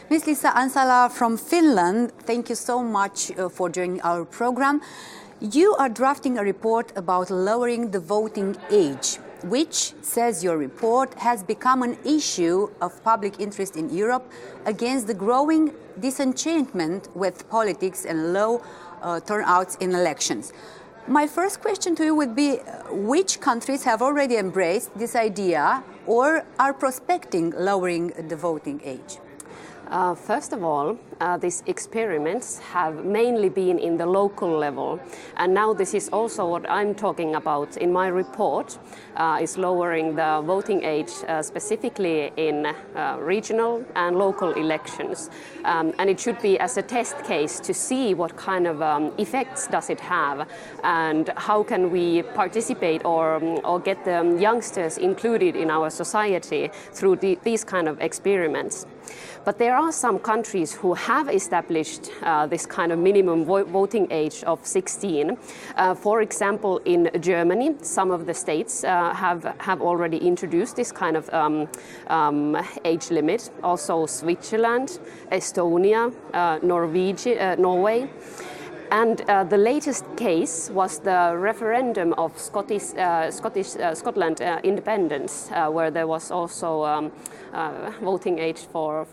Ms. Liisa Ansala from Finland, thank you so much for joining our program. You are drafting a report about lowering the voting age, which, says your report, has become an issue of public interest in Europe against the growing disenchantment with politics and low turnouts in elections. My first question to you would be, which countries have already embraced this idea or are prospecting lowering the voting age? First of all, these experiments have mainly been in the local level, and now this is also what I'm talking about in my report, is lowering the voting age specifically in regional and local elections. And it should be as a test case to see what kind of effects does it have and how can we participate or get the youngsters included in our society through these kind of experiments. But there are some countries who have established this kind of minimum voting age of 16. For example, in Germany, some of the states have already introduced this kind of age limit. Also Switzerland, Estonia, Norway. And the latest case was the referendum of Scotland independence, where there was also voting age for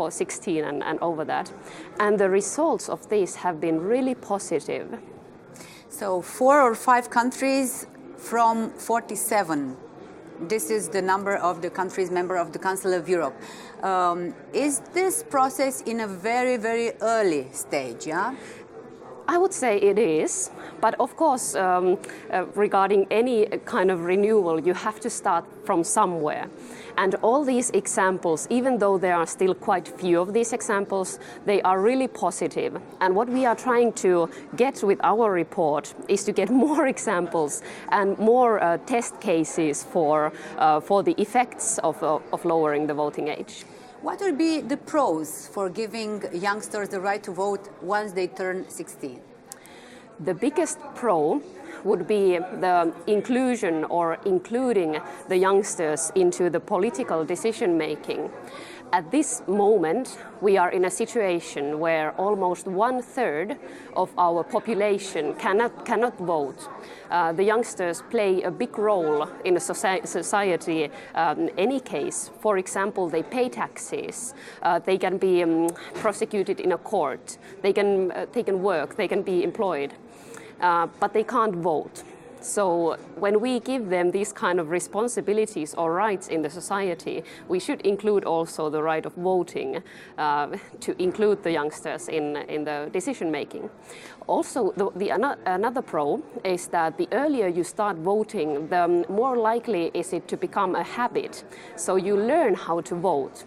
16 and over that. And the results of this have been really positive. So 4 or 5 countries from 47. This is the number of the countries member of the Council of Europe. Is this process in a very, very early stage, yeah? I would say it is, but of course, regarding any kind of renewal, you have to start from somewhere. And all these examples, even though there are still quite few of these examples, they are really positive. And what we are trying to get with our report is to get more examples and more test cases for the effects of lowering the voting age. What would be the pros for giving youngsters the right to vote once they turn 16? The biggest pro would be the inclusion or including the youngsters into the political decision making. At this moment, we are in a situation where almost 1/3 of our population cannot vote. The youngsters play a big role in a society in any case. For example, they pay taxes, they can be prosecuted in a court, they can work, they can be employed, but they can't vote. So when we give them these kind of responsibilities or rights in the society, we should include also the right of voting to include the youngsters in the decision making. Also, another pro is that the earlier you start voting, the more likely is it to become a habit. So you learn how to vote.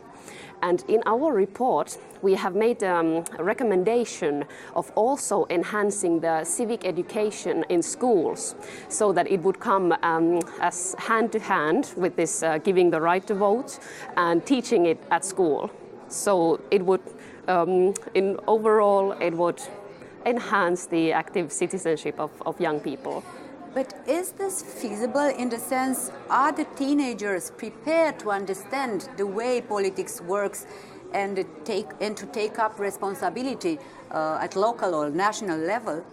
And in our report, we have made a recommendation of also enhancing the civic education in schools so that it would come as hand to hand with this giving the right to vote and teaching it at school. So it would, in overall, it would enhance the active citizenship of young people. But is this feasible in the sense, are the teenagers prepared to understand the way politics works and to take up responsibility at local or national level?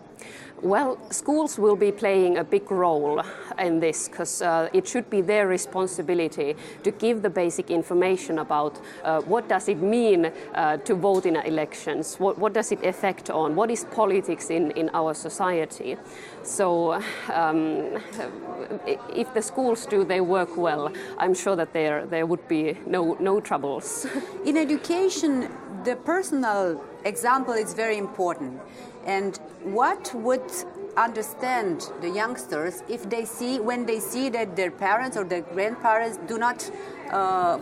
Well, schools will be playing a big role in this because it should be their responsibility to give the basic information about what does it mean to vote in elections, what does it affect on, what is politics in our society. So if the schools do their work well, I'm sure that there would be no troubles. In education, the personal example is very important. And what would understand the youngsters if when they see that their parents or their grandparents do not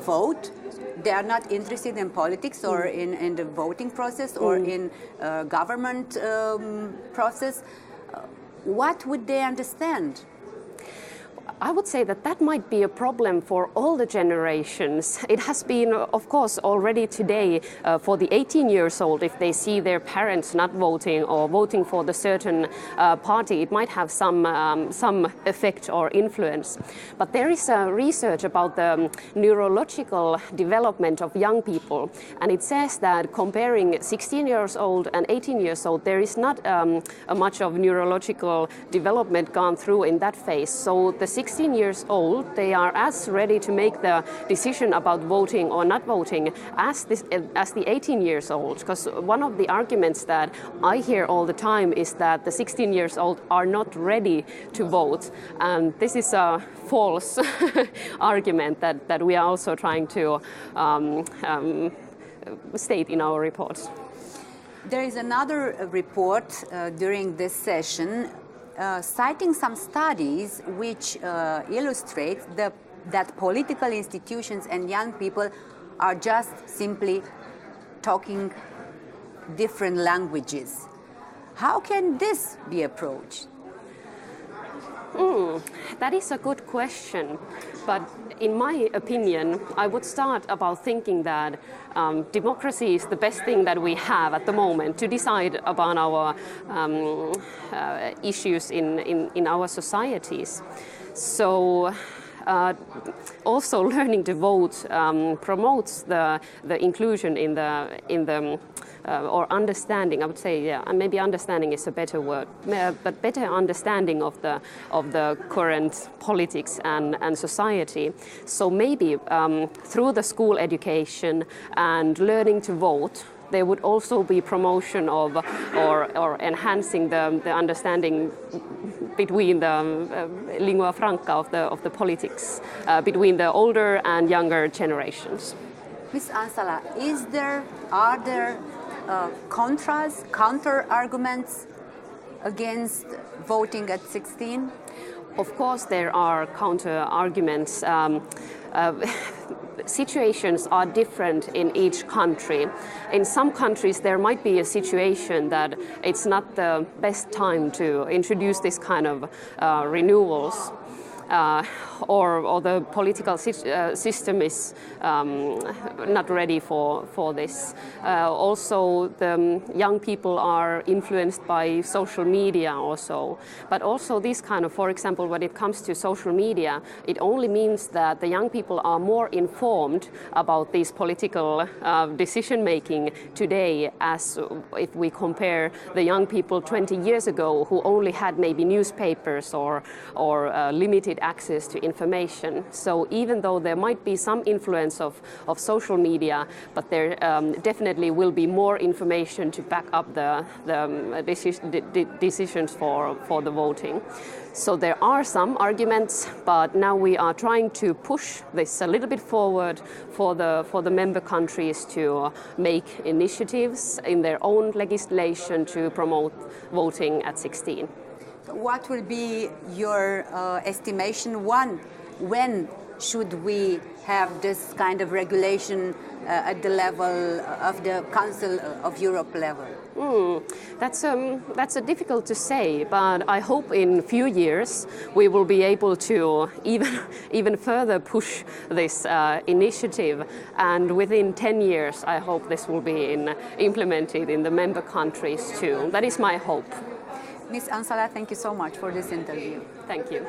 vote, they are not interested in politics or in the voting process or in government process, what would they understand? I would say that that might be a problem for all the generations. It has been, of course, already today for the 18 years old, if they see their parents not voting or voting for the certain party, it might have some effect or influence. But there is research about the neurological development of young people, and it says that comparing 16 years old and 18 years old, there is not much of neurological development gone through in that phase. So the 16 years old, they are as ready to make the decision about voting or not voting as the 18 years old. Because one of the arguments that I hear all the time is that the 16 years old are not ready to vote. And this is a false argument that we are also trying to state in our report. There is another report during this session citing some studies which illustrate that political institutions and young people are just simply talking different languages. How can this be approached? That is a good question, but in my opinion, I would start about thinking that democracy is the best thing that we have at the moment to decide about our issues in our societies. So also learning to vote promotes the inclusion in the or understanding, I would say, yeah, and maybe understanding is a better word, but better understanding of the current politics and society. So maybe through the school education and learning to vote, there would also be promotion of or enhancing the understanding between the lingua franca of the politics between the older and younger generations. Ms. Ansala, are there counter arguments against voting at 16? Of course, there are counter arguments. Situations are different in each country. In some countries, there might be a situation that it's not the best time to introduce this kind of renewals. Or the political system is not ready for this. Also, the young people are influenced by social media also. But also this kind of, for example, when it comes to social media, it only means that the young people are more informed about this political decision making today, as if we compare the young people 20 years ago who only had maybe newspapers or limited access to information. So even though there might be some influence of social media, but there definitely will be more information to back up the decisions for the voting. So there are some arguments, but now we are trying to push this a little bit forward for the member countries to make initiatives in their own legislation to promote voting at 16. What will be your estimation? When should we have this kind of regulation at the level of the Council of Europe level? That's difficult to say, but I hope in a few years we will be able to even further push this initiative, and within 10 years I hope this will be implemented in the member countries too. That is my hope. Ms. Ansala, thank you so much for this interview. Thank you.